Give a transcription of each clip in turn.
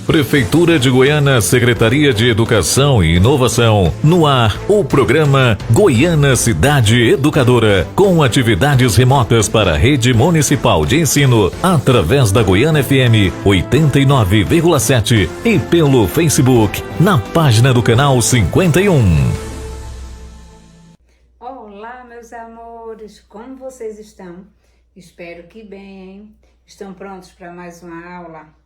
Prefeitura de Goiânia, Secretaria de Educação e Inovação. No ar, o programa Goiânia Cidade Educadora, com atividades remotas para a rede municipal de ensino, através da Goiânia FM 89,7 e pelo Facebook, na página do canal 51. Olá, meus amores, como vocês estão? Espero que bem. Estão prontos para mais uma aula?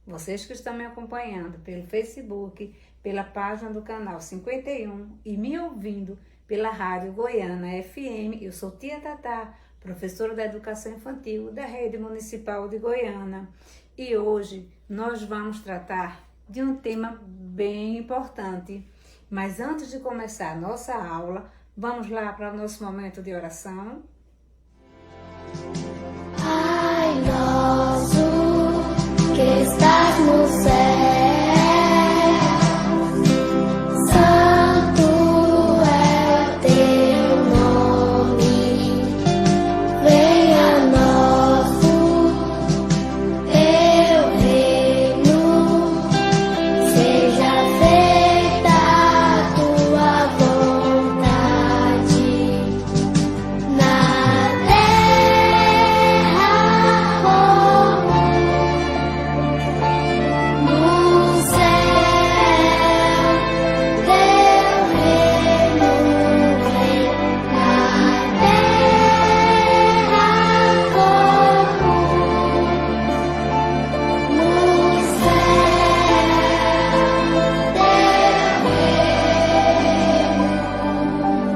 Vocês que estão me acompanhando pelo Facebook, pela página do canal 51 e me ouvindo pela Rádio Goiânia FM, eu sou Tia Tatá, professora da Educação Infantil da Rede Municipal de Goiânia. E hoje nós vamos tratar de um tema bem importante. Mas antes de começar a nossa aula, vamos lá para o nosso momento de oração. Pai nosso que estás no céu, santo é o teu nome, venha a nós teu reino, seja feita a tua vontade, na terra como no céu. Teu reino vem, na terra como no céu.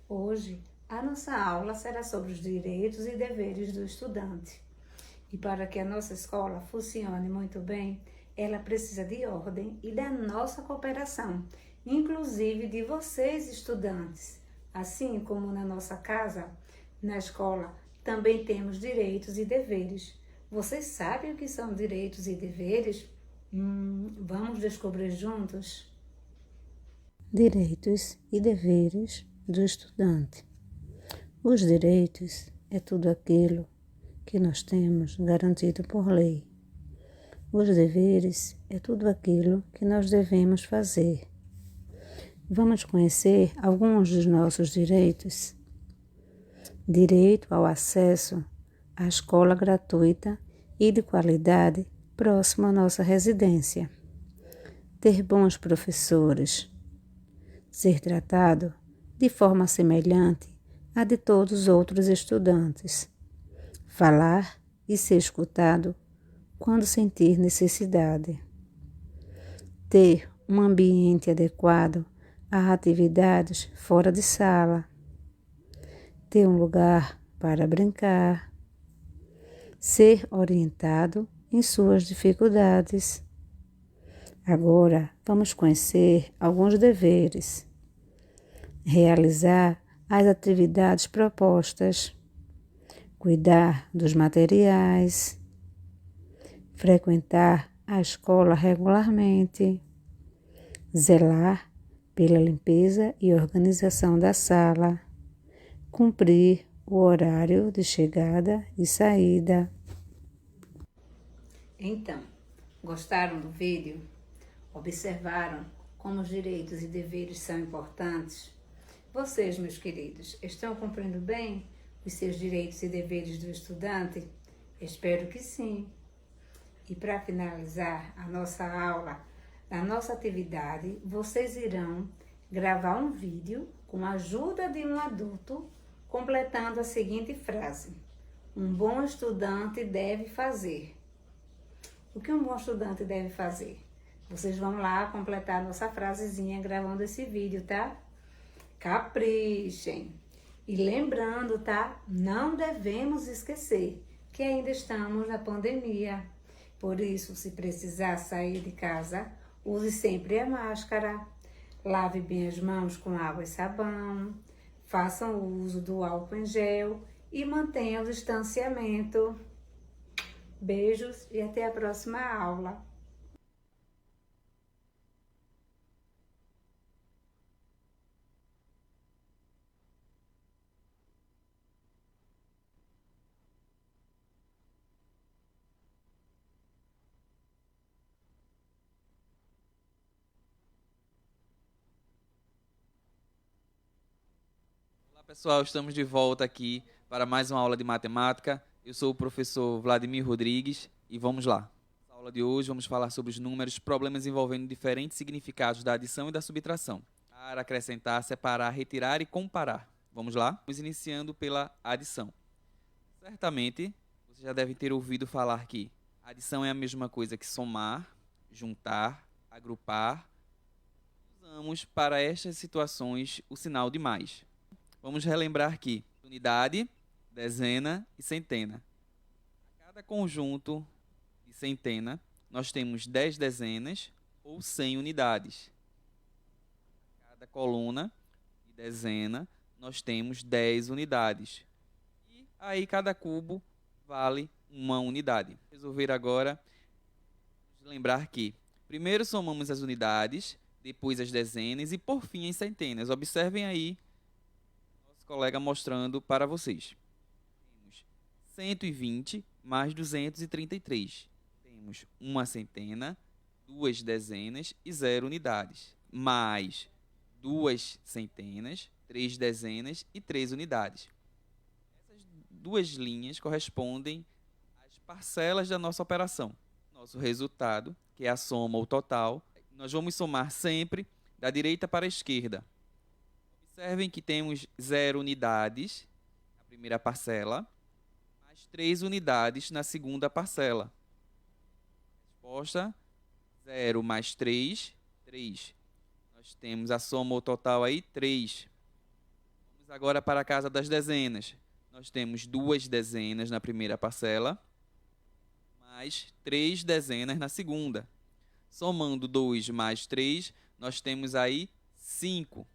Hoje, a nossa aula será sobre os direitos e deveres do estudante. E para que a nossa escola funcione muito bem, ela precisa de ordem e da nossa cooperação, inclusive de vocês, estudantes. Assim como na nossa casa, na escola, também temos direitos e deveres. Vocês sabem o que são direitos e deveres? Vamos descobrir juntos? Direitos e deveres do estudante. Os direitos é tudo aquilo que nós temos garantido por lei. Os deveres é tudo aquilo que nós devemos fazer. Vamos conhecer alguns dos nossos direitos. Direito ao acesso à escola gratuita e de qualidade próximo à nossa residência. Ter bons professores. Ser tratado de forma semelhante à de todos os outros estudantes. Falar e ser escutado quando sentir necessidade. Ter um ambiente adequado a atividades fora de sala. Ter um lugar para brincar. Ser orientado em suas dificuldades. Agora vamos conhecer alguns deveres. Realizar as atividades propostas, cuidar dos materiais, frequentar a escola regularmente, zelar pela limpeza e organização da sala, cumprir o horário de chegada e saída. Então, gostaram do vídeo? Observaram como os direitos e deveres são importantes? Vocês, meus queridos, estão cumprindo bem os seus direitos e deveres do estudante? Espero que sim. E para finalizar a nossa aula, na nossa atividade, vocês irão gravar um vídeo com a ajuda de um adulto, completando a seguinte frase: um bom estudante deve fazer. O que um bom estudante deve fazer? Vocês vão lá completar a nossa frasezinha gravando esse vídeo, tá? Caprichem! E lembrando, tá? Não devemos esquecer que ainda estamos na pandemia. Por isso, se precisar sair de casa, use sempre a máscara. Lave bem as mãos com água e sabão. Façam o uso do álcool em gel e mantenham o distanciamento. Beijos e até a próxima aula. Pessoal, estamos de volta aqui para mais uma aula de matemática. Eu sou o professor Vladimir Rodrigues e vamos lá. Na aula de hoje vamos falar sobre os números, problemas envolvendo diferentes significados da adição e da subtração. Para acrescentar, separar, retirar e comparar. Vamos lá? Vamos iniciando pela adição. Certamente, você já deve ter ouvido falar que adição é a mesma coisa que somar, juntar, agrupar. Usamos para estas situações o sinal de mais. Vamos relembrar que unidade, dezena e centena. A cada conjunto de centena, nós temos 10 dezenas ou 100 unidades. A cada coluna de dezena, nós temos 10 unidades. E aí cada cubo vale uma unidade. Resolver agora, vamos lembrar que primeiro somamos as unidades, depois as dezenas e por fim as centenas. Observem aí colega mostrando para vocês. Temos 120 mais 233. Temos uma centena, 2 dezenas e 0 unidades. Mais 2 centenas, 3 dezenas e 3 unidades. Essas duas linhas correspondem às parcelas da nossa operação. Nosso resultado, que é a soma ou total, nós vamos somar sempre da direita para a esquerda. Observem que temos 0 unidades na primeira parcela, mais 3 unidades na segunda parcela. Resposta: 0 mais 3, 3. Nós temos a soma ou total aí, 3. Vamos agora para a casa das dezenas. Nós temos 2 dezenas na primeira parcela, mais 3 dezenas na segunda. Somando 2 mais 3, nós temos aí 5.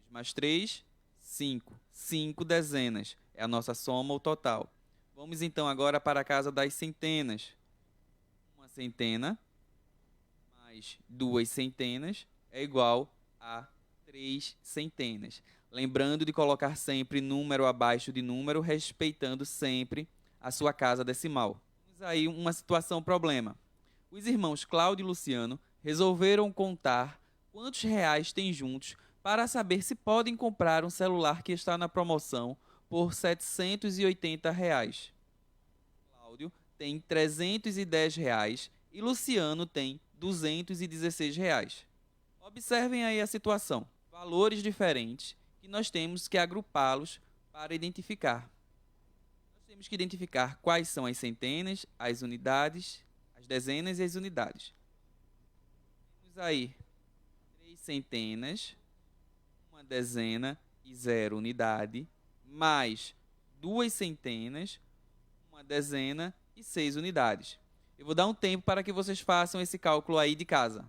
Mais 3, 5. 5 dezenas. É a nossa soma ou total. Vamos então agora para a casa das centenas. Uma centena mais 2 centenas é igual a 3 centenas. Lembrando de colocar sempre número abaixo de número, respeitando sempre a sua casa decimal. Temos aí uma situação problema. Os irmãos Cláudio e Luciano resolveram contar quantos reais têm juntos para saber se podem comprar um celular que está na promoção por R$ 780. Cláudio tem R$ 310 e Luciano tem R$ 216. Observem aí a situação. Valores diferentes que nós temos que agrupá-los para identificar. Nós temos que identificar quais são as centenas, as unidades, as dezenas e as unidades. Temos aí 3 centenas, uma dezena e 0 unidade, mais 2 centenas, uma dezena e 6 unidades. Eu vou dar um tempo para que vocês façam esse cálculo aí de casa.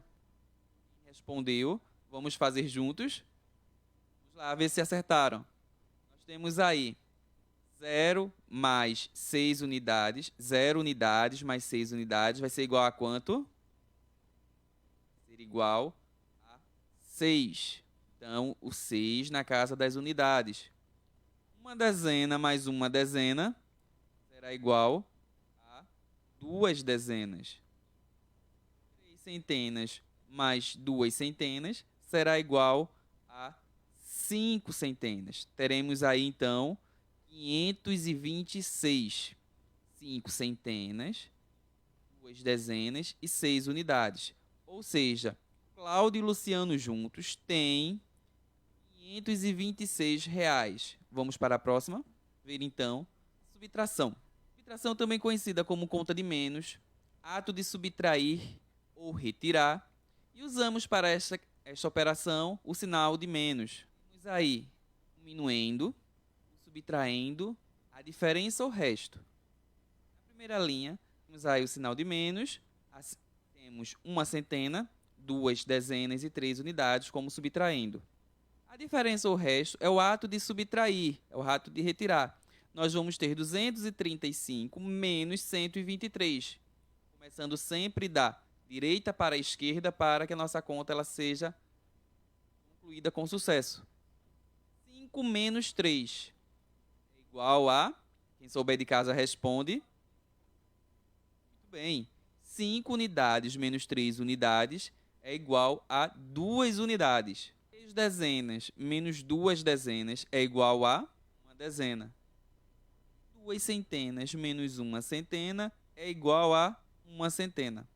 Respondeu, vamos fazer juntos. Vamos lá ver se acertaram. Nós temos aí 0 mais 6 unidades, 0 unidades mais 6 unidades vai ser igual a quanto? Vai ser igual a 6. Então, o 6 na casa das unidades. Uma dezena mais uma dezena será igual a 2 dezenas. 3 centenas mais 2 centenas será igual a 5 centenas. Teremos aí, então, 526. 5 centenas, 2 dezenas e 6 unidades. Ou seja, Cláudio e Luciano juntos têm R$ 526. Vamos para a próxima. Ver então subtração. Subtração também conhecida como conta de menos, ato de subtrair ou retirar. E usamos para esta operação o sinal de menos. Temos aí o minuendo, o subtraindo, a diferença ou resto. Na primeira linha, temos aí o sinal de menos, temos uma centena, 2 dezenas e 3 unidades como subtraindo. A diferença ou resto é o ato de subtrair, é o ato de retirar. Nós vamos ter 235 menos 123. Começando sempre da direita para a esquerda para que a nossa conta ela seja concluída com sucesso. 5 menos 3 é igual a... Quem souber de casa responde. Muito bem. 5 unidades menos 3 unidades é igual a 2 unidades. 3 dezenas menos 2 dezenas é igual a uma dezena. 2 centenas menos uma centena é igual a uma centena.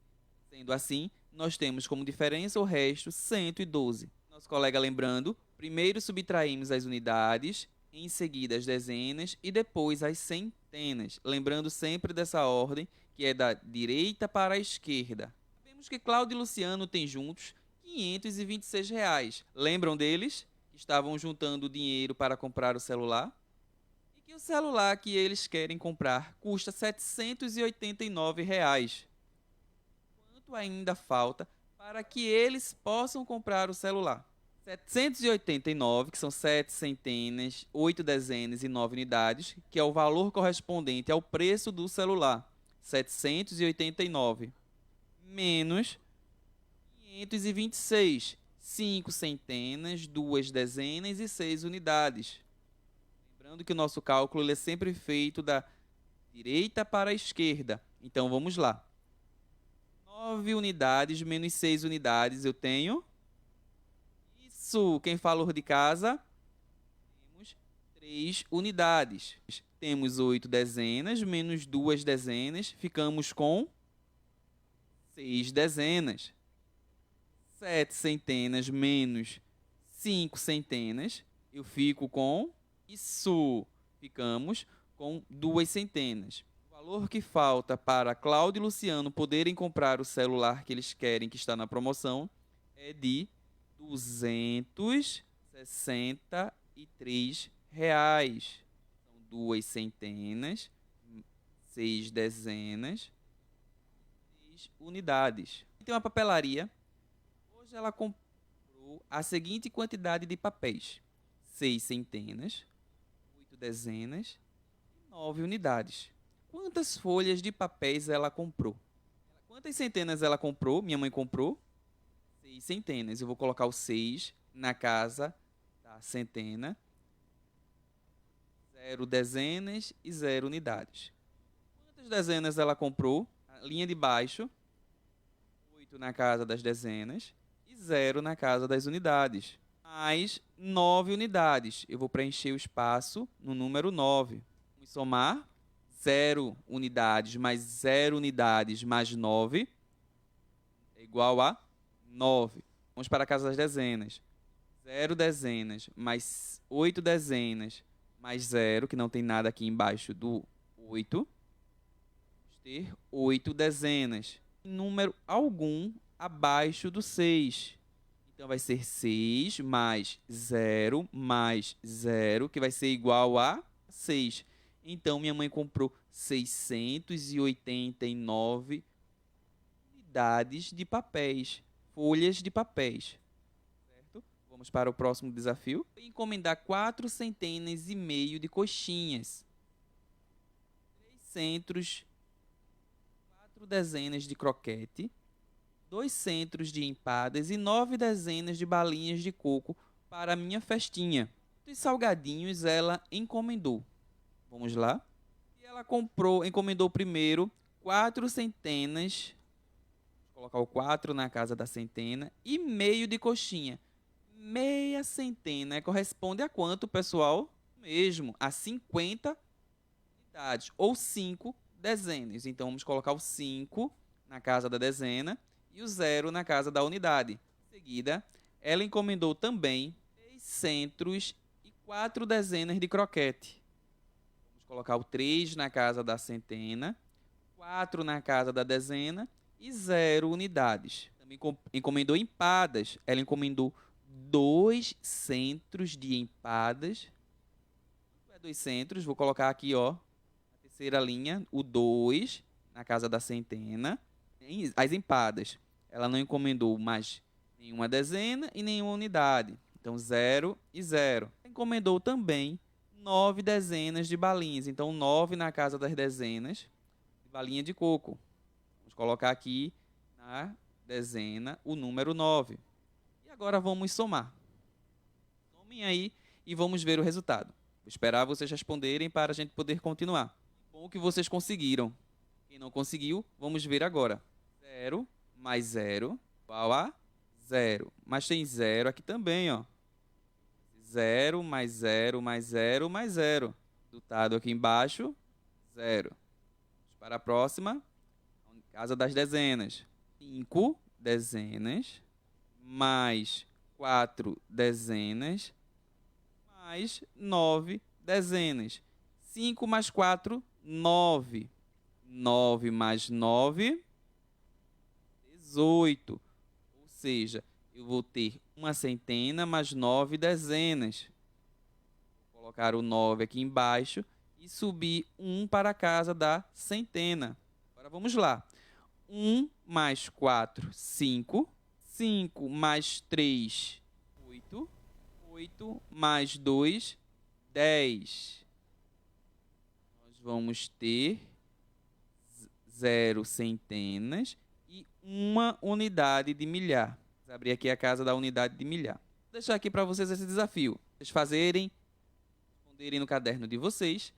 Sendo assim, nós temos como diferença o resto 112. Nosso colega lembrando, primeiro subtraímos as unidades, em seguida as dezenas e depois as centenas. Lembrando sempre dessa ordem, que é da direita para a esquerda. Vemos que Cláudio e Luciano têm juntos R$ 526. Lembram deles? Que estavam juntando dinheiro para comprar o celular? E que o celular que eles querem comprar custa R$ 789. Quanto ainda falta para que eles possam comprar o celular? 789, que são 7 centenas, 8 dezenas e 9 unidades, que é o valor correspondente ao preço do celular. 789 menos 526, 5 centenas, 2 dezenas e 6 unidades. Lembrando que o nosso cálculo ele é sempre feito da direita para a esquerda. Então vamos lá. 9 unidades menos 6 unidades eu tenho. Isso, quem falou de casa? Temos 3 unidades. Temos 8 dezenas menos 2 dezenas. Ficamos com 6 dezenas. 7 centenas menos 5 centenas. Eu fico com isso. Ficamos com 2 centenas. O valor que falta para Cláudio e Luciano poderem comprar o celular que eles querem, que está na promoção, é de R$ 263. São 2 centenas, 6 dezenas, 6 unidades. Tem uma papelaria. Hoje ela comprou a seguinte quantidade de papéis: 6 centenas, 8 dezenas e 9 unidades. Quantas folhas de papéis ela comprou? Quantas centenas ela comprou? Minha mãe comprou 6 centenas. Eu vou colocar o 6 na casa da centena. 0 dezenas e 0 unidades. Quantas dezenas ela comprou? A linha de baixo. 8 na casa das dezenas e 0 na casa das unidades. Mais 9 unidades. Eu vou preencher o espaço no número 9. Vamos somar. 0 unidades mais 0 unidades mais 9 é igual a 9. Vamos para a casa das dezenas. 0 dezenas mais 8 dezenas mais 0, que não tem nada aqui embaixo do 8. Vamos ter 8 dezenas. Número algum abaixo do 6. Então vai ser 6 mais 0, que vai ser igual a 6. Então minha mãe comprou 689 unidades de papéis. Folhas de papéis. Certo? Vamos para o próximo desafio. Encomendar 4 centenas e meio de coxinhas. 3 centros, 4 dezenas de croquete, 2 centros de empadas e 9 dezenas de balinhas de coco para a minha festinha. Os salgadinhos ela encomendou. Vamos lá. E ela encomendou primeiro 4 centenas. Vou colocar o 4 na casa da centena e meio de coxinha. Meia centena corresponde a quanto, pessoal? Mesmo, a 50 unidades ou 5 dezenas. Então vamos colocar o 5 na casa da dezena e o 0 na casa da unidade. Em seguida, ela encomendou também 3 centros e 4 dezenas de croquete. Vamos colocar o 3 na casa da centena, 4 na casa da dezena e 0 unidades. Também encomendou empadas. Ela encomendou 2 centros de empadas. 2 centros, vou colocar aqui, ó, na terceira linha, o 2 na casa da centena. As empadas, ela não encomendou mais nenhuma dezena e nenhuma unidade. Então 0 e 0. Encomendou também 9 dezenas de balinhas. Então 9 na casa das dezenas de balinha de coco. Vamos colocar aqui na dezena o número 9. E agora vamos somar. Somem aí e vamos ver o resultado. Vou esperar vocês responderem para a gente poder continuar. Bom que vocês conseguiram. Quem não conseguiu, vamos ver agora. 0 mais 0 igual a 0. Mas tem 0 aqui também, ó. 0 mais 0 mais 0 mais 0. Resultado aqui embaixo, 0. Vamos para a próxima. Casa das dezenas. 5 dezenas mais 4 dezenas mais 9 dezenas. 5 mais 4, 9. 9 mais 9, 18. Ou seja, eu vou ter uma centena mais 9 dezenas. Vou colocar o 9 aqui embaixo e subir 1 para a casa da centena. Agora vamos lá. 1 mais 4, 5. 5 mais 3, 8. 8 mais 2, 10. Nós vamos ter 0 centenas e 1 unidade de milhar. Vou abrir aqui a casa da unidade de milhar. Vou deixar aqui para vocês esse desafio. Vocês fazerem, responderem no caderno de vocês,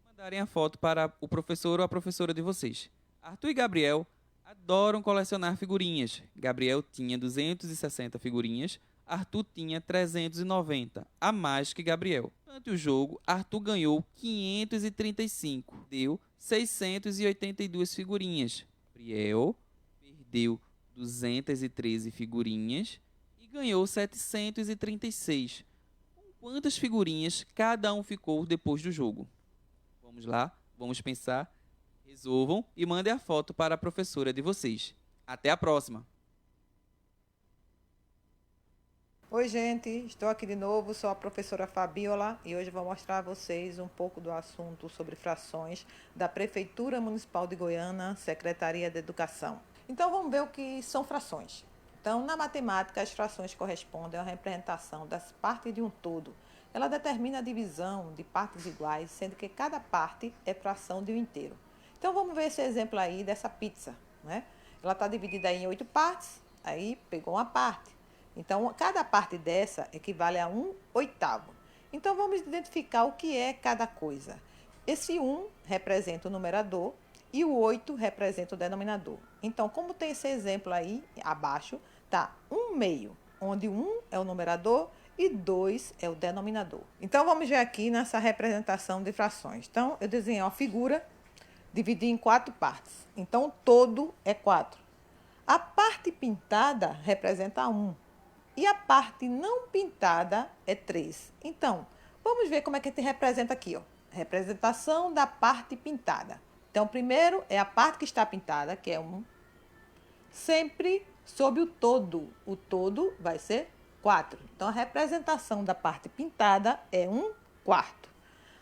mandarem a foto para o professor ou a professora de vocês. Arthur e Gabriel adoram colecionar figurinhas. Gabriel tinha 260 figurinhas, Arthur tinha 390, a mais que Gabriel. Durante o jogo, Arthur ganhou 535, deu 682 figurinhas. Gabriel perdeu 213 figurinhas e ganhou 736. Com quantas figurinhas cada um ficou depois do jogo? Vamos lá, vamos pensar. Resolvam e mandem a foto para a professora de vocês. Até a próxima! Oi, gente, estou aqui de novo, sou a professora Fabiola e hoje vou mostrar a vocês um pouco do assunto sobre frações da Prefeitura Municipal de Goiânia, Secretaria de Educação. Então, vamos ver o que são frações. Então, na matemática, as frações correspondem à representação das partes de um todo. Ela determina a divisão de partes iguais, sendo que cada parte é fração de um inteiro. Então, vamos ver esse exemplo aí dessa pizza, né? Ela está dividida em 8 partes, aí pegou uma parte. Então, cada parte dessa equivale a 1/8. Então, vamos identificar o que é cada coisa. Esse 1 representa o numerador e o 8 representa o denominador. Então, como tem esse exemplo aí abaixo, tá 1/2, onde 1 é o numerador e 2 é o denominador. Então, vamos ver aqui nessa representação de frações. Então, eu desenhei uma figura, dividi em 4 partes. Então, o todo é 4. A parte pintada representa 1. E a parte não pintada é 3. Então, vamos ver como é que a gente representa aqui, ó. Representação da parte pintada. Então, primeiro é a parte que está pintada, que é 1. Sempre sobre o todo. O todo vai ser 4. Então, a representação da parte pintada é 1/4.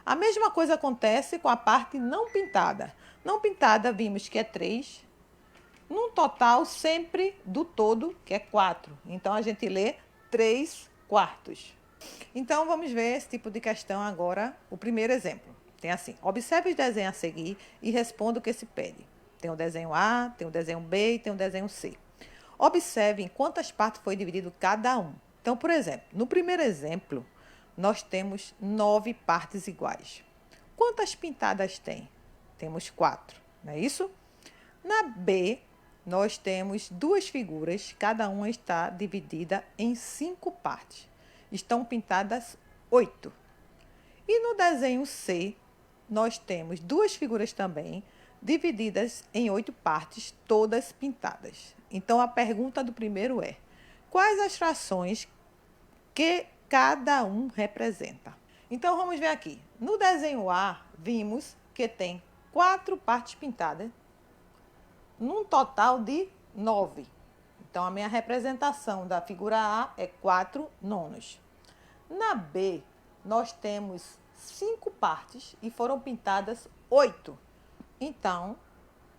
A mesma coisa acontece com a parte não pintada. Não pintada, vimos que é 3. Num total sempre do todo, que é 4. Então, a gente lê 3/4. Então, vamos ver esse tipo de questão agora. O primeiro exemplo. Tem assim, observe os desenhos a seguir e responda o que se pede. Tem o desenho A, tem o desenho B e tem o desenho C. Observe em quantas partes foi dividido cada um. Então, por exemplo, no primeiro exemplo, nós temos 9 partes iguais. Quantas pintadas tem? Temos 4, não é isso? Na B, nós temos 2 figuras, cada uma está dividida em 5 partes. Estão pintadas 8. E no desenho C, nós temos 2 figuras também, divididas em 8 partes, todas pintadas. Então, a pergunta do primeiro é: quais as frações que cada um representa? Então, vamos ver aqui. No desenho A, vimos que tem 4 partes pintadas, num total de 9. Então, a minha representação da figura A é 4/9. Na B, nós temos 5 partes e foram pintadas 8. Então,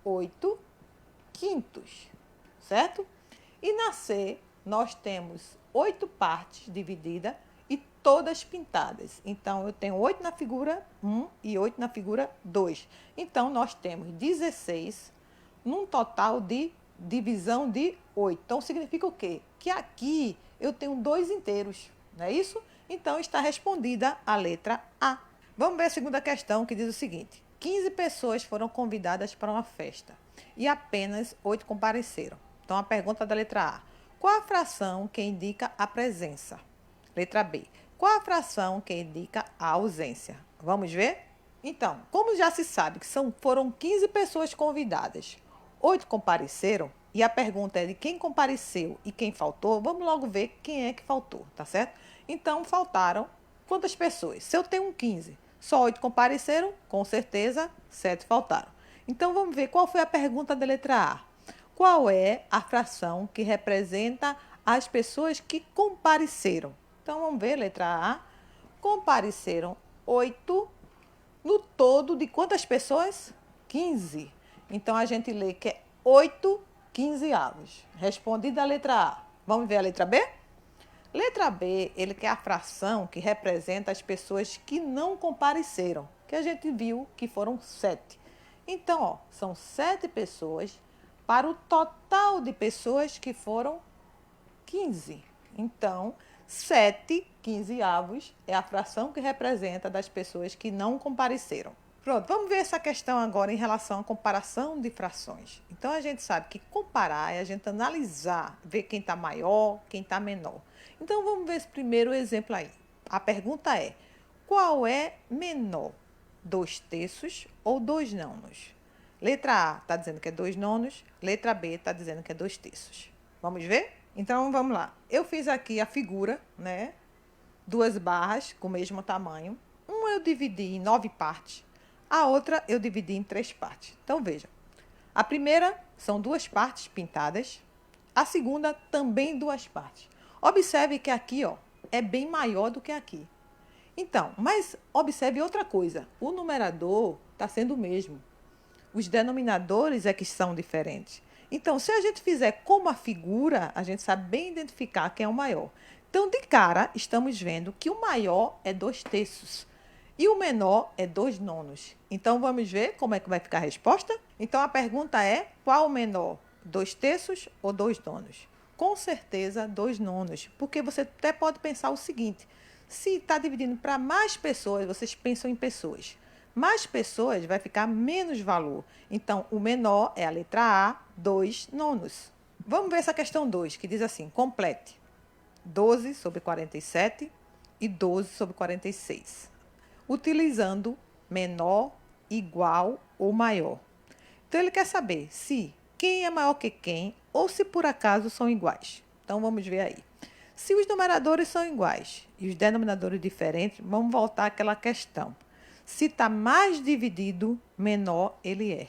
8/5, certo? E na C, nós temos 8 partes divididas e todas pintadas. Então, eu tenho 8 na figura 1 e 8 na figura 2. Então, nós temos 16 num total de divisão de 8. Então, significa o quê? Que aqui eu tenho 2 inteiros, não é isso? Então, está respondida a letra A. Vamos ver a segunda questão, que diz o seguinte: 15 pessoas foram convidadas para uma festa e apenas 8 compareceram. Então, a pergunta da letra A: qual a fração que indica a presença? Letra B: Qual a fração que indica a ausência? Vamos ver? Então, como já se sabe que foram 15 pessoas convidadas, 8 compareceram, e a pergunta é de quem compareceu e quem faltou, vamos logo ver quem é que faltou, tá certo? Então, faltaram quantas pessoas? Se eu tenho 15, só 8 compareceram, com certeza 7 faltaram. Então, vamos ver qual foi a pergunta da letra A. Qual é a fração que representa as pessoas que compareceram? Então, vamos ver, letra A. Compareceram 8 no todo de quantas pessoas? 15. Então, a gente lê que é 8 quinzeavos. Respondida a letra A. Vamos ver a letra B? Letra B, ele quer a fração que representa as pessoas que não compareceram, que a gente viu que foram 7. Então, ó, são 7 pessoas para o total de pessoas que foram 15. Então, 7 quinzeavos é a fração que representa das pessoas que não compareceram. Pronto, vamos ver essa questão agora em relação à comparação de frações. Então, a gente sabe que comparar é a gente analisar, ver quem está maior, quem está menor. Então, vamos ver esse primeiro exemplo aí. A pergunta é, qual é menor? 2/3 ou 2/9? Letra A está dizendo que é 2/9, letra B está dizendo que é 2/3. Vamos ver? Então, vamos lá. Eu fiz aqui a figura, né? 2 barras com o mesmo tamanho. Uma eu dividi em 9 partes, a outra eu dividi em 3 partes. Então, veja. A primeira são 2 partes pintadas, a segunda também 2 partes. Observe que aqui, ó, é bem maior do que aqui. Então, mas observe outra coisa. O numerador está sendo o mesmo. Os denominadores é que são diferentes. Então, se a gente fizer como a figura, a gente sabe bem identificar quem é o maior. Então, de cara, estamos vendo que o maior é 2/3 e o menor é 2/9. Então, vamos ver como é que vai ficar a resposta? Então, a pergunta é, qual o menor? 2/3 ou 2/9? Com certeza, 2/9, porque você até pode pensar o seguinte, se está dividindo para mais pessoas, vocês pensam em pessoas. Mais pessoas vai ficar menos valor. Então, o menor é a letra A, 2/9. Vamos ver essa questão 2, que diz assim, complete 12 sobre 47 e 12 sobre 46, utilizando menor, igual ou maior. Então, ele quer saber se quem é maior que quem ou se por acaso são iguais. Então, vamos ver aí. Se os numeradores são iguais e os denominadores diferentes, vamos voltar àquela questão. Se está mais dividido, menor ele é.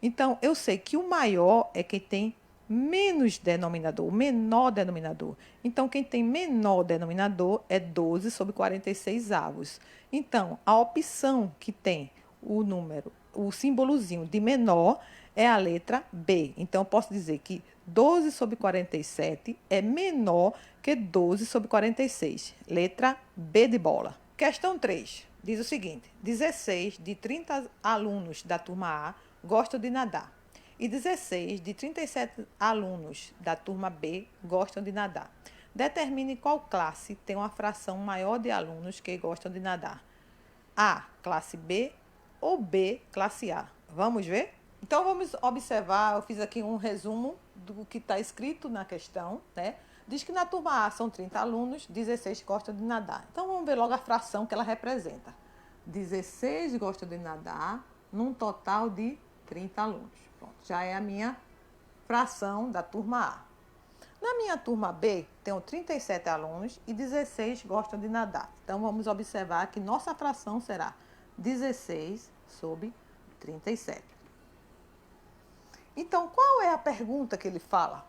Então, eu sei que o maior é quem tem menos denominador, o menor denominador. Então, quem tem menor denominador é 12 sobre 46 avos. Então, a opção que tem o número, o símbolozinho de menor é a letra B. Então, eu posso dizer que 12 sobre 47 é menor que 12 sobre 46. Letra B de bola. Questão 3. Diz o seguinte, 16 de 30 alunos da turma A gostam de nadar e 16 de 37 alunos da turma B gostam de nadar. Determine qual classe tem uma fração maior de alunos que gostam de nadar. A, classe B ou B, classe A. Vamos ver? Então, vamos observar, eu fiz aqui um resumo do que está escrito na questão, né? Diz que na turma A são 30 alunos, 16 gostam de nadar. Então, vamos ver logo a fração que ela representa. 16 gostam de nadar, num total de 30 alunos. Pronto, já é a minha fração da turma A. Na minha turma B, tenho 37 alunos e 16 gostam de nadar. Então, vamos observar que nossa fração será 16 sobre 37. Então, qual é a pergunta que ele fala?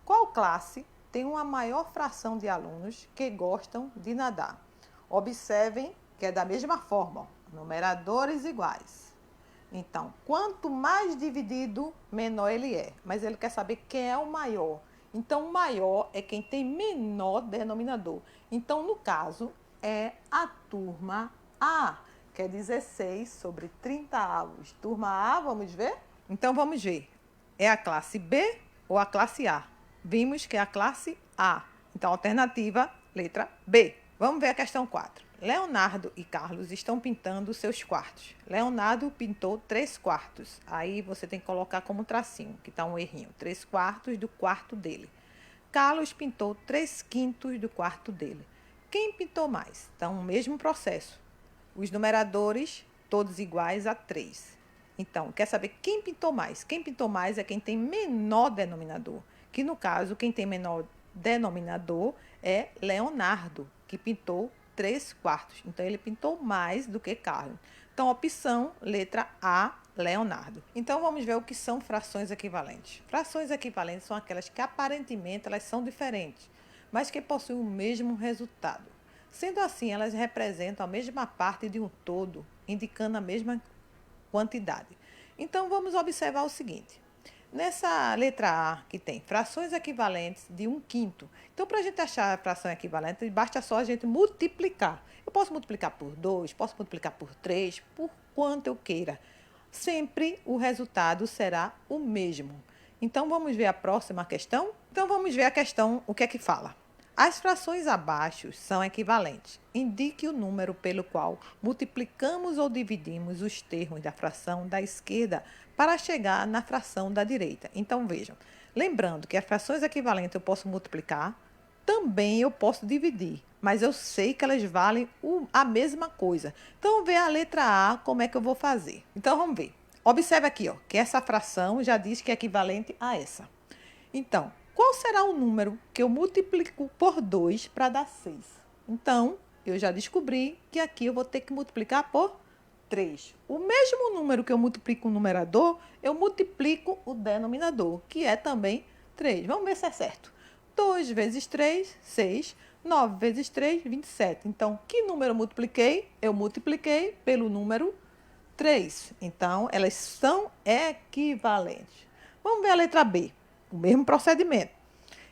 Qual classe tem uma maior fração de alunos que gostam de nadar? Observem que é da mesma forma, ó, numeradores iguais. Então, quanto mais dividido, menor ele é. Mas ele quer saber quem é o maior. Então, o maior é quem tem menor denominador. Então, no caso, é a turma A, que é 16 sobre 30 avos. Turma A, vamos ver? Então, vamos ver. É a classe B ou a classe A? Vimos que é a classe A. Então, alternativa, letra B. Vamos ver a questão 4. Leonardo e Carlos estão pintando seus quartos. Leonardo pintou 3 quartos. Aí você tem que colocar como tracinho, que está um errinho. 3 quartos do quarto dele. Carlos pintou 3/5 do quarto dele. quem pintou mais? Então, o mesmo processo. Os numeradores, todos iguais a 3. Então, quer saber quem pintou mais? Quem pintou mais é quem tem menor denominador. Que, no caso, quem tem menor denominador é Leonardo, que pintou 3/4. Então, ele pintou mais do que Carlos. Então, opção, letra A, Leonardo. Então, vamos ver o que são frações equivalentes. Frações equivalentes são aquelas que, aparentemente, elas são diferentes, mas que possuem o mesmo resultado. Sendo assim, elas representam a mesma parte de um todo, indicando a mesma quantidade. Então, vamos observar o seguinte. Nessa letra A, que tem frações equivalentes de 1/5. Então, para a gente achar a fração equivalente, basta só a gente multiplicar. Eu posso multiplicar por 2, posso multiplicar por 3, por quanto eu queira. Sempre o resultado será o mesmo. Então, vamos ver a próxima questão? Então, vamos ver a questão, o que é que fala. As frações abaixo são equivalentes. Indique o número pelo qual multiplicamos ou dividimos os termos da fração da esquerda para chegar na fração da direita. Então, vejam, lembrando que as frações equivalentes eu posso multiplicar, também eu posso dividir, mas eu sei que elas valem a mesma coisa. Então, vamos ver a letra A, como é que eu vou fazer. Então, vamos ver. Observe aqui, ó, que essa fração já diz que é equivalente a essa. Então, qual será o número que eu multiplico por 2 para dar 6? Então, eu já descobri que aqui eu vou ter que multiplicar por 3. O mesmo número que eu multiplico o numerador, eu multiplico o denominador, que é também 3. Vamos ver se é certo. 2 vezes 3, 6. 9 vezes 3, 27. Então, que número eu multipliquei? Eu multipliquei pelo número 3. Então, elas são equivalentes. Vamos ver a letra B. O mesmo procedimento.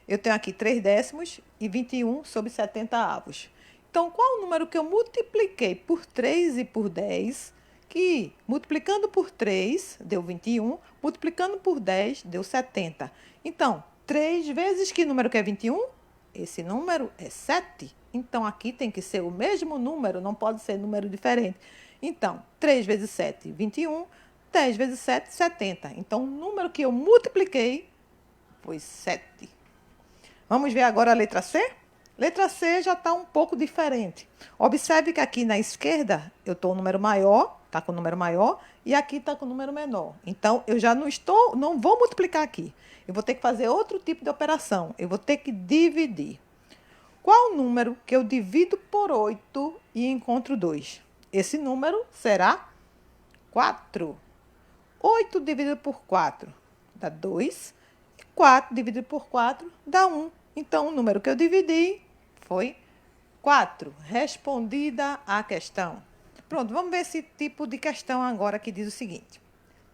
Eu tenho aqui 3 décimos e 21 sobre 70 avos. Então, qual o número que eu multipliquei por 3 e por 10? Que multiplicando por 3 deu 21, multiplicando por 10 deu 70. Então, 3 vezes que número que é 21? Esse número é 7. Então, aqui tem que ser o mesmo número, não pode ser número diferente. Então, 3 vezes 7, 21. 10 vezes 7, 70. Então, o número que eu multipliquei foi 7. Vamos ver agora a letra C? Letra C já está um pouco diferente. Observe que aqui na esquerda eu estou o número maior, está com o número maior, e aqui está com o número menor. Então, eu já não vou multiplicar aqui. Eu vou ter que fazer outro tipo de operação. Eu vou ter que dividir. Qual o número que eu divido por 8 e encontro 2? Esse número será 4. 8 dividido por 4 dá 2. 4 dividido por 4 dá 1. Então, o número que eu dividi foi 4. Respondida a questão. Pronto, vamos ver esse tipo de questão agora que diz o seguinte.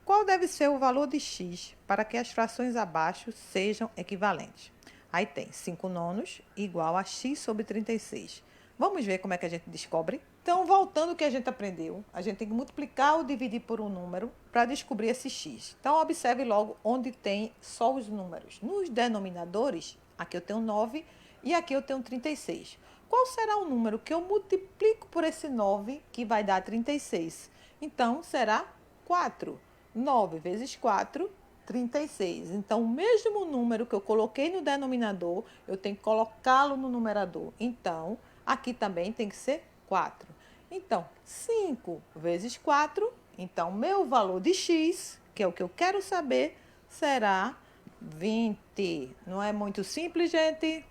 Qual deve ser o valor de x para que as frações abaixo sejam equivalentes? Aí tem 5 nonos igual a x sobre 36. Vamos ver como é que a gente descobre? Então, voltando ao que a gente aprendeu, a gente tem que multiplicar ou dividir por um número para descobrir esse x. Então, observe logo onde tem só os números. Nos denominadores, aqui eu tenho 9 e aqui eu tenho 36. Qual será o número que eu multiplico por esse 9 que vai dar 36? Então, será 4. 9 vezes 4, 36. Então, o mesmo número que eu coloquei no denominador, eu tenho que colocá-lo no numerador. Então, aqui também tem que ser 4. Então, 5 vezes 4. Então, meu valor de x, que é o que eu quero saber, será 20. Não é muito simples, gente?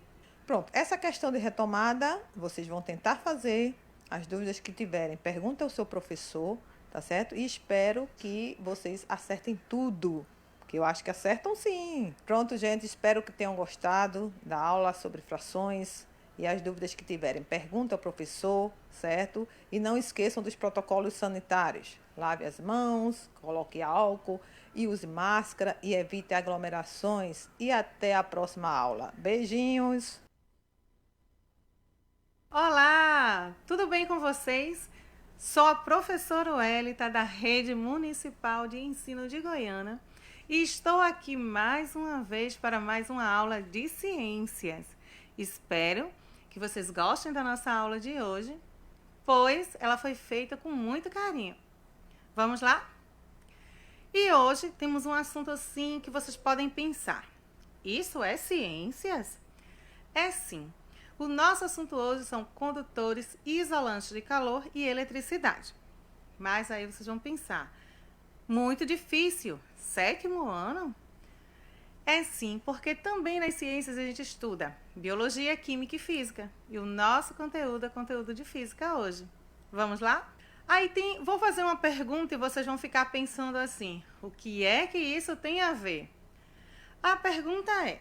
Pronto, essa questão de retomada, vocês vão tentar fazer. As dúvidas que tiverem, pergunta ao seu professor, tá certo? E espero que vocês acertem tudo, que eu acho que acertam sim. Pronto, gente, espero que tenham gostado da aula sobre frações. E as dúvidas que tiverem, pergunta ao professor, certo? E não esqueçam dos protocolos sanitários. Lave as mãos, coloque álcool e use máscara e evite aglomerações. E até a próxima aula. Beijinhos! Olá, tudo bem com vocês? Sou a professora Wélita da Rede Municipal de Ensino de Goiânia e estou aqui mais uma vez para mais uma aula de ciências. Espero que vocês gostem da nossa aula de hoje, pois ela foi feita com muito carinho. Vamos lá? E hoje temos um assunto assim que vocês podem pensar. Isso é ciências? É sim. O nosso assunto hoje são condutores isolantes de calor e eletricidade. Mas aí vocês vão pensar, muito difícil, 7º ano? É sim, porque também nas ciências a gente estuda biologia, química e física. E o nosso conteúdo é conteúdo de física hoje. Vamos lá? Aí vou fazer uma pergunta e vocês vão ficar pensando assim, o que é que isso tem a ver? A pergunta é,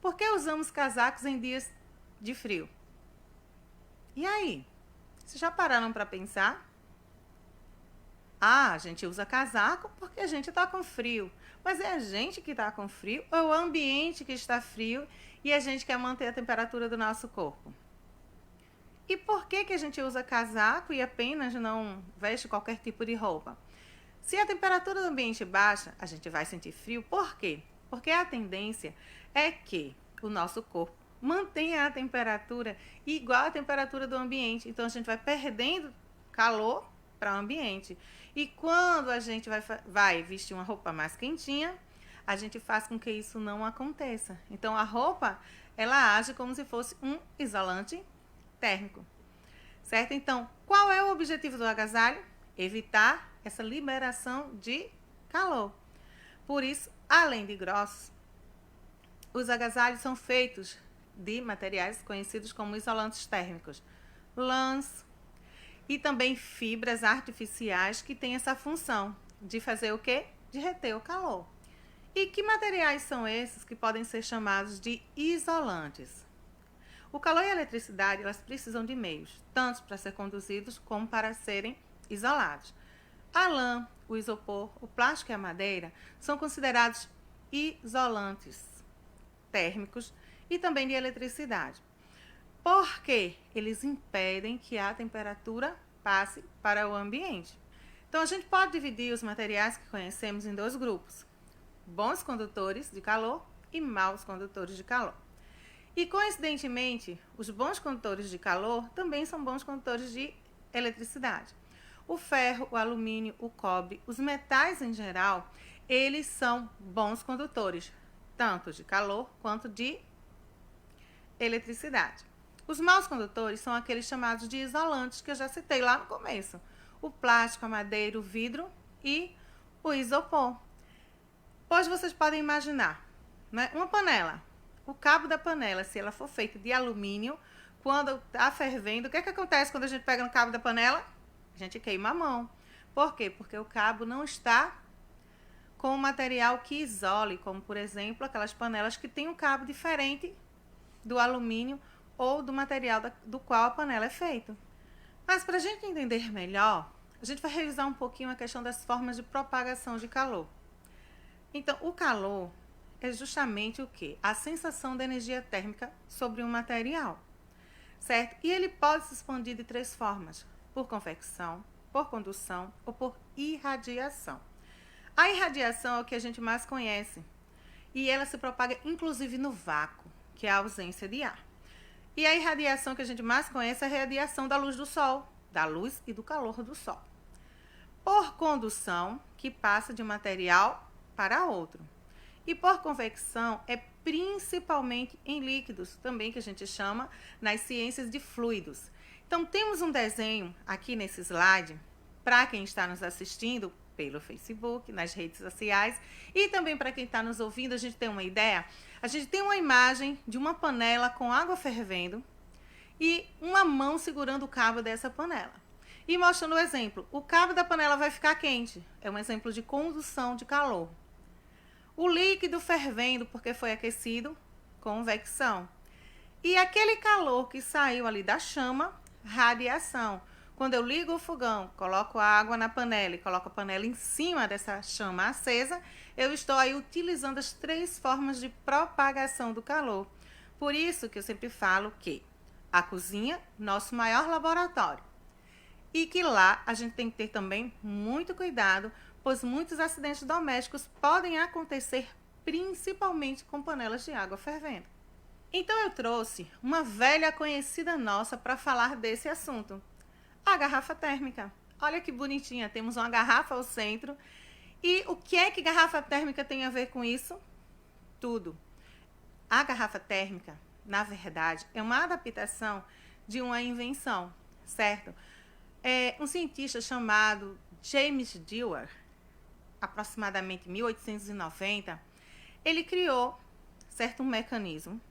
por que usamos casacos em dias de frio? E aí? Vocês já pararam para pensar? Ah, a gente usa casaco porque a gente está com frio. Mas é a gente que está com frio ou é o ambiente que está frio e a gente quer manter a temperatura do nosso corpo? E por que a gente usa casaco e apenas não veste qualquer tipo de roupa? Se a temperatura do ambiente baixa, a gente vai sentir frio. Por quê? Porque a tendência é que o nosso corpo mantenha a temperatura igual à temperatura do ambiente. Então, a gente vai perdendo calor para o ambiente. E quando a gente vai vestir uma roupa mais quentinha, a gente faz com que isso não aconteça. Então, a roupa, ela age como se fosse um isolante térmico. Certo? Então, qual é o objetivo do agasalho? Evitar essa liberação de calor. Por isso, além de grossos, os agasalhos são feitos de materiais conhecidos como isolantes térmicos. Lãs e também fibras artificiais que têm essa função de fazer o quê? De reter o calor. E que materiais são esses que podem ser chamados de isolantes? O calor e a eletricidade, elas precisam de meios, tanto para ser conduzidos como para serem isolados. A lã, o isopor, o plástico e a madeira são considerados isolantes térmicos e também de eletricidade. Porque eles impedem que a temperatura passe para o ambiente. Então, a gente pode dividir os materiais que conhecemos em 2 grupos: bons condutores de calor e maus condutores de calor. E, coincidentemente, os bons condutores de calor também são bons condutores de eletricidade. O ferro, o alumínio, o cobre, os metais em geral, eles são bons condutores, tanto de calor quanto de eletricidade. Os maus condutores são aqueles chamados de isolantes, que eu já citei lá no começo: o plástico, a madeira, o vidro e o isopor. Pois vocês podem imaginar, né? Uma panela. O cabo da panela, se ela for feita de alumínio, quando está fervendo, o que acontece quando a gente pega no cabo da panela? A gente queima a mão. Por quê? Porque o cabo não está com um material que isole, como, por exemplo, aquelas panelas que têm um cabo diferente do alumínio ou do material do qual a panela é feita. Mas, para a gente entender melhor, a gente vai revisar um pouquinho a questão das formas de propagação de calor. Então, o calor é justamente o quê? A sensação de energia térmica sobre um material, certo? E ele pode se expandir de 3 formas: por convecção, por condução ou por irradiação. A irradiação é o que a gente mais conhece e ela se propaga inclusive no vácuo, que é a ausência de ar. E a irradiação que a gente mais conhece é a radiação da luz do sol, da luz e do calor do sol. Por condução, que passa de um material para outro. E por convecção é principalmente em líquidos, também que a gente chama nas ciências de fluidos. Então, temos um desenho aqui nesse slide, para quem está nos assistindo pelo Facebook, nas redes sociais, e também para quem está nos ouvindo, a gente tem uma ideia. A gente tem uma imagem de uma panela com água fervendo e uma mão segurando o cabo dessa panela. E mostrando o exemplo, o cabo da panela vai ficar quente, é um exemplo de condução de calor. O líquido fervendo porque foi aquecido, convecção. E aquele calor que saiu ali da chama, radiação. Quando eu ligo o fogão, coloco a água na panela e coloco a panela em cima dessa chama acesa, eu estou aí utilizando as 3 formas de propagação do calor. Por isso que eu sempre falo que a cozinha, nosso maior laboratório. E que lá a gente tem que ter também muito cuidado, pois muitos acidentes domésticos podem acontecer principalmente com panelas de água fervendo. Então eu trouxe uma velha conhecida nossa para falar desse assunto, a garrafa térmica. Olha que bonitinha, temos uma garrafa ao centro. E o que é que garrafa térmica tem a ver com isso? Tudo. A garrafa térmica na verdade, é uma adaptação de uma invenção, certo? Um cientista chamado James Dewar, aproximadamente 1890, ele criou, certo, um mecanismo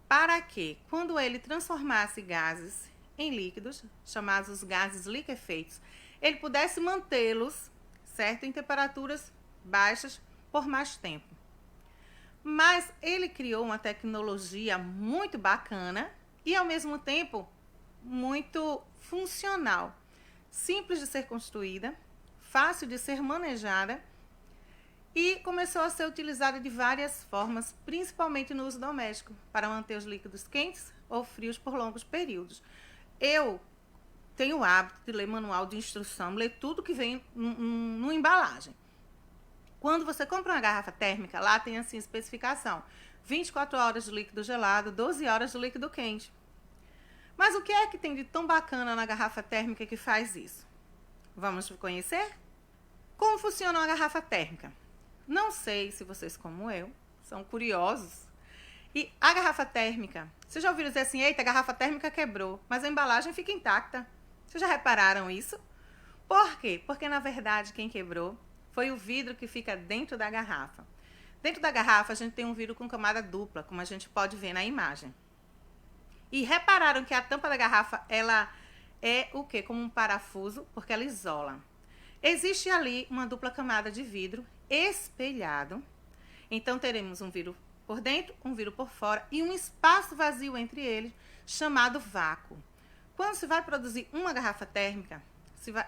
para que, quando ele transformasse gases em líquidos, chamados os gases liquefeitos, ele pudesse mantê-los, certo, em temperaturas baixas por mais tempo. Mas ele criou uma tecnologia muito bacana e, ao mesmo tempo, muito funcional, simples de ser construída, fácil de ser manejada e começou a ser utilizada de várias formas, principalmente no uso doméstico, para manter os líquidos quentes ou frios por longos períodos. Eu tenho o hábito de ler manual de instrução, ler tudo que vem numa embalagem. Quando você compra uma garrafa térmica, lá tem assim especificação: 24 horas de líquido gelado, 12 horas de líquido quente. Mas o que é que tem de tão bacana na garrafa térmica que faz isso? Vamos conhecer? Como funciona uma garrafa térmica? Não sei se vocês, como eu, são curiosos. E a garrafa térmica, vocês já ouviram dizer assim: eita, a garrafa térmica quebrou, mas a embalagem fica intacta. Vocês já repararam isso? Por quê? Porque, na verdade, quem quebrou foi o vidro que fica dentro da garrafa. Dentro da garrafa, a gente tem um vidro com camada dupla, como a gente pode ver na imagem. E repararam que a tampa da garrafa, ela é o quê? Como um parafuso, porque ela isola. Existe ali uma dupla camada de vidro espelhado. Então, teremos um vidro por dentro, um vidro por fora e um espaço vazio entre eles, chamado vácuo. Quando se vai produzir uma garrafa térmica,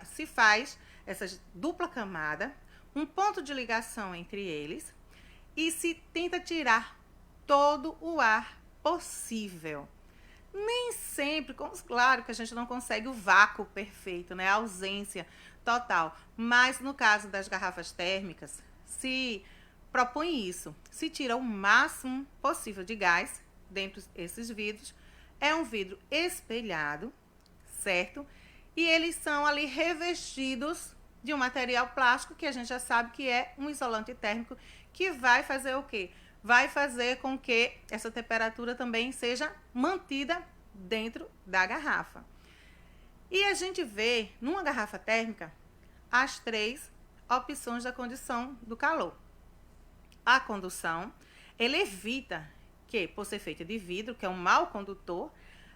se faz essa dupla camada, um ponto de ligação entre eles e se tenta tirar todo o ar possível. Nem sempre, claro que a gente não consegue o vácuo perfeito, né? A ausência total. Mas no caso das garrafas térmicas, se propõe isso. Se tira o máximo possível de gás dentro desses vidros. É um vidro espelhado, certo? E eles são ali revestidos de um material plástico que a gente já sabe que é um isolante térmico, que vai fazer o quê? Vai fazer com que essa temperatura também seja mantida dentro da garrafa. E a gente vê numa garrafa térmica as 3 opções da condição do calor. A condução, ele evita que, por ser feita de vidro, que é um mau condutor,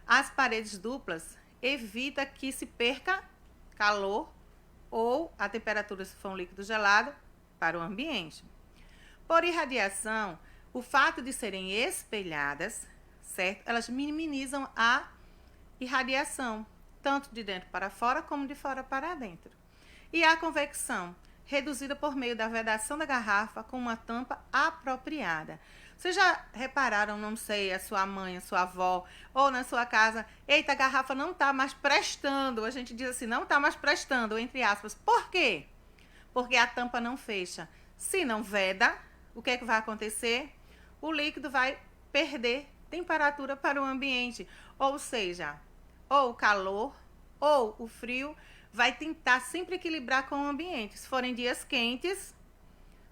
as paredes duplas evita que se perca calor ou a temperatura, se for um líquido gelado, para o ambiente. Por irradiação, o fato de serem espelhadas, certo? Elas minimizam a irradiação, tanto de dentro para fora como de fora para dentro. E a convecção, reduzida por meio da vedação da garrafa com uma tampa apropriada. Vocês já repararam, não sei, a sua mãe, a sua avó, ou na sua casa, eita, a garrafa não está mais prestando. A gente diz assim, não está mais prestando, entre aspas. Por quê? Porque a tampa não fecha. Se não veda, o que é que vai acontecer? O líquido vai perder temperatura para o ambiente. Ou seja, ou o calor ou o frio vai tentar sempre equilibrar com o ambiente. Se forem dias quentes,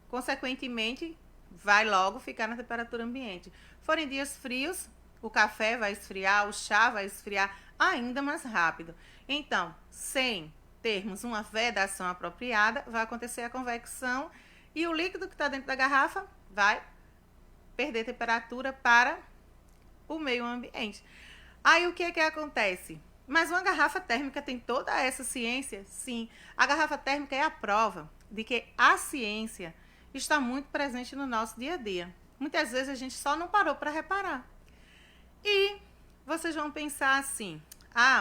consequentemente, vai logo ficar na temperatura ambiente. Forem dias frios, o café vai esfriar, o chá vai esfriar ainda mais rápido. Então, sem termos uma vedação apropriada, vai acontecer a convecção e o líquido que está dentro da garrafa vai perder temperatura para o meio ambiente. Aí o que é que acontece? Mas uma garrafa térmica tem toda essa ciência? Sim. A garrafa térmica é a prova de que a ciência está muito presente no nosso dia a dia. Muitas vezes a gente só não parou para reparar. E vocês vão pensar assim,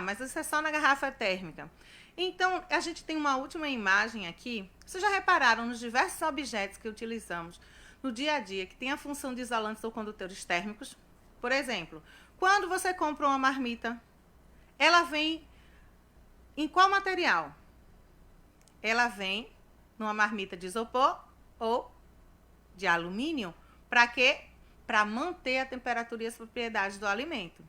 mas isso é só na garrafa térmica. Então, a gente tem uma última imagem aqui. Vocês já repararam nos diversos objetos que utilizamos no dia a dia, que tem a função de isolantes ou condutores térmicos? Por exemplo, quando você compra uma marmita, ela vem em qual material? Ela vem numa marmita de isopor ou de alumínio. Para quê? Para manter a temperatura e as propriedades do alimento.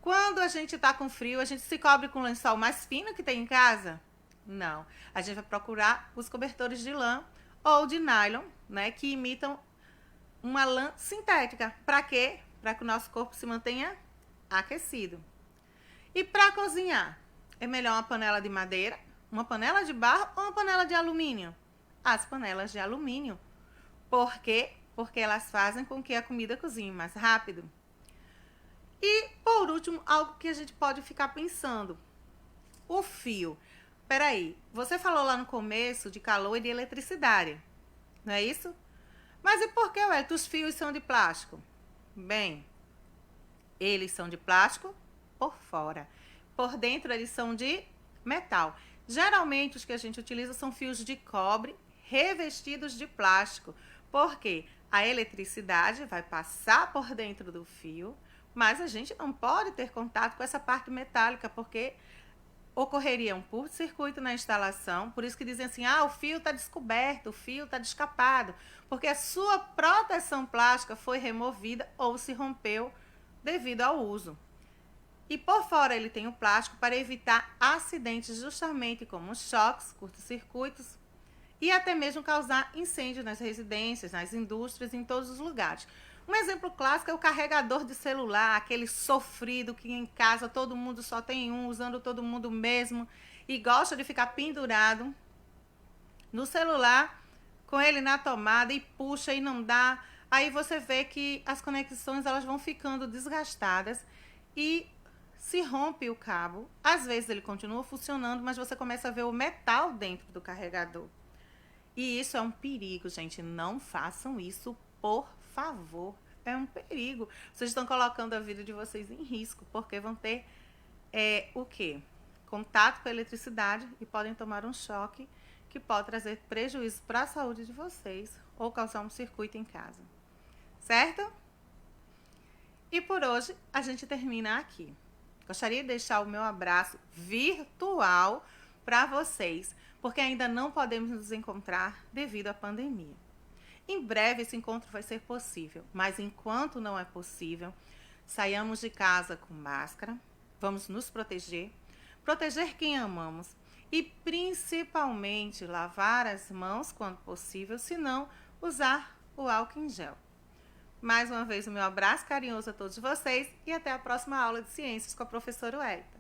Quando a gente está com frio, a gente se cobre com o lençol mais fino que tem em casa? Não. A gente vai procurar os cobertores de lã ou de nylon, né, que imitam uma lã sintética. Para quê? para que o nosso corpo se mantenha aquecido. E para cozinhar, é melhor uma panela de madeira, uma panela de barro ou uma panela de alumínio? As panelas de alumínio. Por quê? Porque elas fazem com que a comida cozinhe mais rápido. E, por último, algo que a gente pode ficar pensando. O fio. Peraí, você falou lá no começo de calor e de eletricidade, não é isso? Mas e por que, Wellington, os fios são de plástico? Bem, eles são de plástico por fora. Por dentro eles são de metal. Geralmente os que a gente utiliza são fios de cobre revestidos de plástico. Porque a eletricidade vai passar por dentro do fio, mas a gente não pode ter contato com essa parte metálica, porque ocorreria um curto-circuito na instalação. Por isso que dizem assim, o fio está descoberto, o fio está descapado, porque a sua proteção plástica foi removida ou se rompeu devido ao uso. E por fora ele tem o plástico para evitar acidentes, justamente como choques, curtos-circuitos e até mesmo causar incêndio nas residências, nas indústrias, em todos os lugares. Um exemplo clássico é o carregador de celular, aquele sofrido que em casa todo mundo só tem um, usando todo mundo mesmo, e gosta de ficar pendurado no celular, com ele na tomada, e puxa e não dá. Aí você vê que as conexões elas vão ficando desgastadas e se rompe o cabo. Às vezes ele continua funcionando, mas você começa a ver o metal dentro do carregador. E isso é um perigo, gente. Não façam isso, por favor. É um perigo. Vocês estão colocando a vida de vocês em risco, porque vão ter o quê? Contato com a eletricidade e podem tomar um choque que pode trazer prejuízo para a saúde de vocês ou causar um circuito em casa. Certo? E por hoje a gente termina aqui. Gostaria de deixar o meu abraço virtual para vocês, porque ainda não podemos nos encontrar devido à pandemia. Em breve esse encontro vai ser possível, mas enquanto não é possível, saiamos de casa com máscara, vamos nos proteger, proteger quem amamos e principalmente lavar as mãos quando possível, se não usar o álcool em gel. Mais uma vez o meu abraço carinhoso a todos vocês e até a próxima aula de ciências com a professora Wellington.